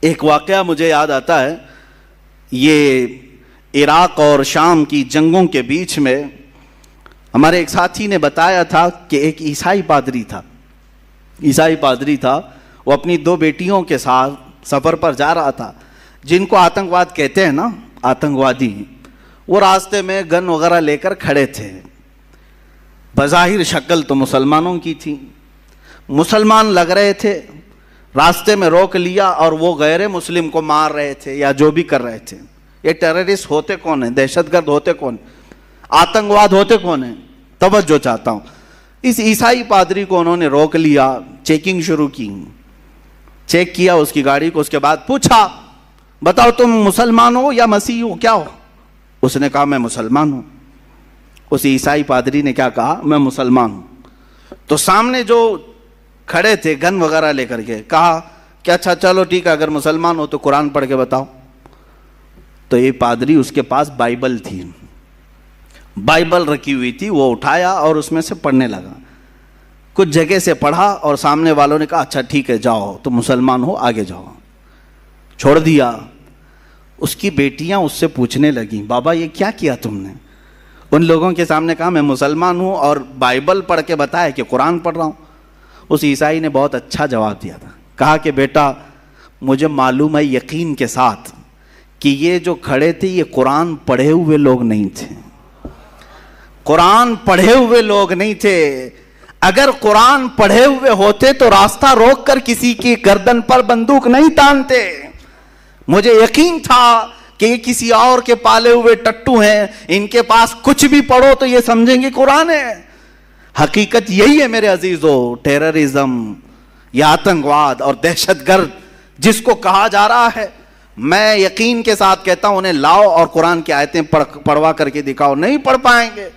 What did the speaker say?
ایک واقعہ مجھے یاد آتا ہے، یہ عراق اور شام کی جنگوں کے بیچ میں ہمارے ایک ساتھی نے بتایا تھا کہ ایک عیسائی پادری تھا، وہ اپنی 2 بیٹیوں کے ساتھ سفر پر جا رہا تھا، جن کو آتنکواد کہتے ہیں نا، آتنکوادی۔ وہ راستے میں گن وغیرہ لے کر کھڑے تھے، بظاہر شکل تو مسلمانوں کی تھی، مسلمان لگ رہے تھے، راستے میں روک لیا اور وہ غیر مسلم کو مار رہے تھے یا جو بھی کر رہے تھے۔ یہ ٹیررسٹ ہوتے کون ہیں؟ دہشت گرد ہوتے کون ہیں؟ آتنکواد ہوتے کون ہیں؟ توجہ چاہتا ہوں۔ اس عیسائی پادری کو انہوں نے روک لیا، چیکنگ شروع کی، چیک کیا اس کی گاڑی کو، اس کے بعد پوچھا بتاؤ تم مسلمان ہو یا مسیح ہو، کیا ہو؟ اس نے کہا میں مسلمان ہوں۔ اس عیسائی پادری نے کیا کہا؟ میں مسلمان ہوں۔ تو سامنے جو کھڑے تھے گن وغیرہ لے کر کے، کہا کہ اچھا چلو ٹھیک ہے، اگر مسلمان ہو تو قرآن پڑھ کے بتاؤ۔ تو یہ پادری، اس کے پاس بائبل تھی، بائبل رکھی ہوئی تھی، وہ اٹھایا اور اس میں سے پڑھنے لگا، کچھ جگہ سے پڑھا اور سامنے والوں نے کہا اچھا ٹھیک ہے جاؤ، تم مسلمان ہو آگے جاؤ، چھوڑ دیا۔ اس کی بیٹیاں اس سے پوچھنے لگیں بابا یہ کیا کیا تم نے؟ ان لوگوں کے سامنے کہا میں مسلمان ہوں اور بائبل پڑھ کے بتایا کہ قرآن پڑھ رہا ہوں۔ اس عیسائی نے بہت اچھا جواب دیا تھا، کہا کہ بیٹا مجھے معلوم ہے یقین کے ساتھ کہ یہ جو کھڑے تھے یہ قرآن پڑھے ہوئے لوگ نہیں تھے، قرآن پڑھے ہوئے لوگ نہیں تھے۔ اگر قرآن پڑھے ہوئے ہوتے تو راستہ روک کر کسی کی گردن پر بندوق نہیں تانتے۔ مجھے یقین تھا کہ یہ کسی اور کے پالے ہوئے ٹٹو ہیں، ان کے پاس کچھ بھی پڑھو تو یہ سمجھیں گے قرآن ہے۔ حقیقت یہی ہے میرے عزیزو، ٹیررزم یا آتنکواد اور دہشت گرد جس کو کہا جا رہا ہے، میں یقین کے ساتھ کہتا ہوں انہیں لاؤ اور قرآن کی آیتیں پڑھوا کر کے دکھاؤ، نہیں پڑھ پائیں گے۔